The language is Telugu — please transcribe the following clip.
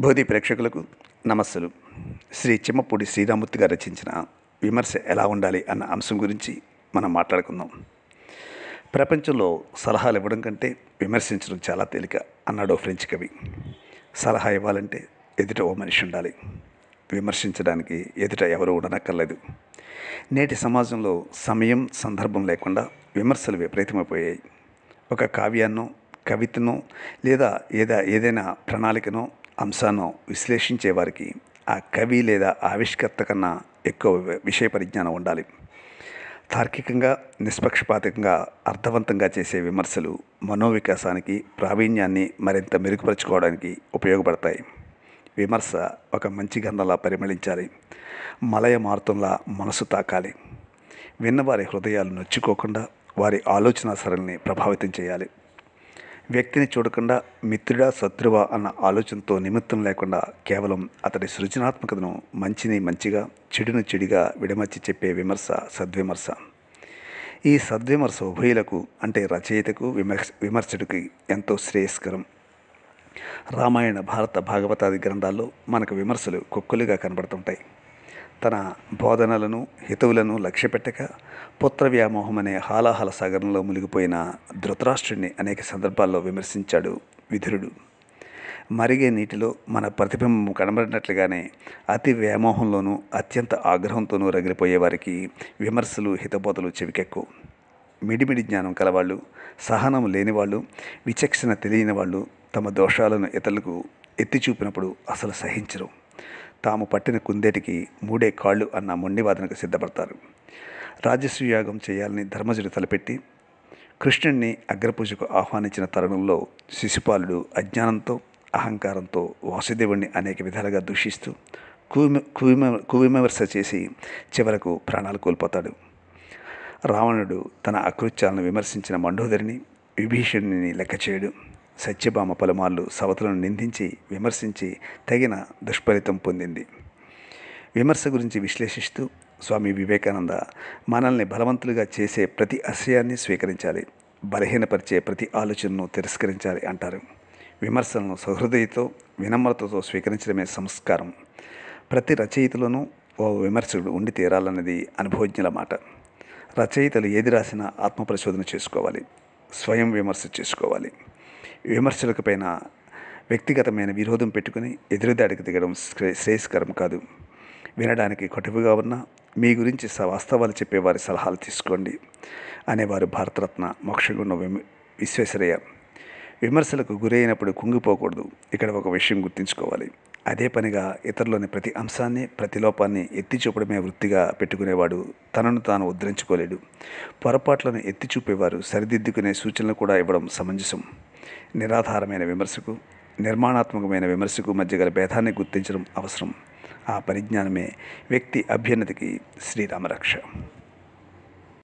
బోధి ప్రేక్షకులకు నమస్సులు. శ్రీ చిమ్మపూడి శ్రీరామూర్తి గారు రచించిన విమర్శ ఎలా ఉండాలి అన్న అంశం గురించి మనం మాట్లాడుకుందాం. ప్రపంచంలో సలహాలు ఇవ్వడం కంటే విమర్శించడం చాలా తేలిక అన్నాడు ఫ్రెంచ్ కవి. సలహా ఇవ్వాలంటే ఎదుట ఓ మనిషి ఉండాలి, విమర్శించడానికి ఎదుట ఎవరు ఉండనక్కర్లేదు. నేటి సమాజంలో సమయం సందర్భం లేకుండా విమర్శలు విపరీతమైపోయాయి. ఒక కావ్యాన్నో కవితనో లేదా ఏదైనా ప్రణాళికనో అంశాన్ని విశ్లేషించే వారికి ఆ కవి లేదా ఆవిష్కర్త కన్నా ఎక్కువ విషయ పరిజ్ఞానం ఉండాలి. తార్కికంగా నిష్పక్షపాతంగా అర్థవంతంగా చేసే విమర్శలు మనోవికాసానికి ప్రావీణ్యాన్ని మరింత మెరుగుపరుచుకోవడానికి ఉపయోగపడతాయి. విమర్శ ఒక మంచి గంధంలా పరిమళించాలి, మలయ మారుతంలా మనసు తాకాలి, విన్నవారి హృదయాలు నొచ్చుకోకుండా వారి ఆలోచన సరళిని ప్రభావితం చేయాలి. వ్యక్తిని చూడకుండా మిత్రుడా శత్రువా అన్న ఆలోచనతో నిమిత్తం లేకుండా కేవలం అతడి సృజనాత్మకతను మంచిని మంచిగా చెడును చెడుగా విడమర్చి చెప్పే విమర్శ సద్విమర్శ. ఈ సద్విమర్శ ఉభయులకు అంటే రచయితకు విమర్శకుడికి ఎంతో శ్రేయస్కరం. రామాయణ భారత భాగవతాది గ్రంథాల్లో మనకు విమర్శలు కుక్కలుగా కనబడుతుంటాయి. తన బోధనలను హితవులను లక్ష్యపెట్టక పుత్ర వ్యామోహం అనే హాలాహల సాగరంలో మునిగిపోయిన ధృతరాష్ట్రుడిని అనేక సందర్భాల్లో విమర్శించాడు విదురుడు. మరిగే నీటిలో మన ప్రతిబింబం కనబడినట్లుగానే అతి వ్యామోహంలోనూ అత్యంత ఆగ్రహంతోనూ రగిలిపోయే వారికి విమర్శలు హితబోధలు చెవికెక్కు. మిడిమిడి జ్ఞానం కలవాళ్ళు, సహనం లేనివాళ్ళు, విచక్షణ తెలియని వాళ్ళు తమ దోషాలను ఇతరులకు ఎత్తి చూపినప్పుడు అసలు సహించరు. తాము పట్టిన కుందేటికి మూడే కాళ్ళు అన్న మొండివాదనకు సిద్ధపడతారు. రాజసూయాగం చేయాలని ధర్మజుడు తలపెట్టి కృష్ణుడిని అగ్రపూజకు ఆహ్వానించిన తరుణంలో శిశుపాలుడు అజ్ఞానంతో అహంకారంతో వాసుదేవుణ్ణి అనేక విధాలుగా దూషిస్తూ కువిమర్శ చేసి చివరకు ప్రాణాలు కోల్పోతాడు. రావణుడు తన అకృత్యాలను విమర్శించిన మండోదరిని విభీషణుని లెక్క చేయడు. సత్యభామ పలుమార్లు సవతులను నిందించి విమర్శించి తగిన దుష్ఫలితం పొందింది. విమర్శ గురించి విశ్లేషిస్తూ స్వామి వివేకానంద మనల్ని బలవంతులుగా చేసే ప్రతి ఆశయాన్ని స్వీకరించాలి, బలహీనపరిచే ప్రతి ఆలోచనను తిరస్కరించాలి అంటారు. విమర్శలను సహృదయతో వినమ్రతతో స్వీకరించడమే సంస్కారం. ప్రతి రచయితలోనూ ఓ విమర్శకుడు ఉండి తీరాలన్నది అనుభవజ్ఞుల మాట. రచయితలు ఏది రాసినా ఆత్మపరిశోధన చేసుకోవాలి, స్వయం విమర్శ చేసుకోవాలి. విమర్శలకు పైన వ్యక్తిగతమైన విరోధం పెట్టుకుని ఎదురుదాడికి దిగడం శ్రేయస్కరం కాదు. వినడానికి కటువుగా ఉన్న మీ గురించి వాస్తవాలు చెప్పేవారి సలహాలు తీసుకోండి అనేవారు భారతరత్న మోక్షగుండం విశ్వేశ్వరయ్య. విమర్శలకు గురైనప్పుడు కుంగిపోకూడదు. ఇక్కడ ఒక విషయం గుర్తుంచుకోవాలి. అదే పనిగా ఇతరులోని ప్రతి అంశాన్ని ప్రతి లోపాన్ని ఎత్తి చూపడమే వృత్తిగా పెట్టుకునేవాడు తనను తాను ఉద్ధరించుకోలేడు. పొరపాట్లను ఎత్తి చూపేవారు సరిదిద్దుకునే సూచనలు కూడా ఇవ్వడం సమంజసం. నిరాధారమైన విమర్శకు నిర్మాణాత్మకమైన విమర్శకు మధ్య గల భేదాన్ని గుర్తించడం అవసరం. ఆ పరిజ్ఞానమే వ్యక్తి అభ్యున్నతికి శ్రీరామరక్ష.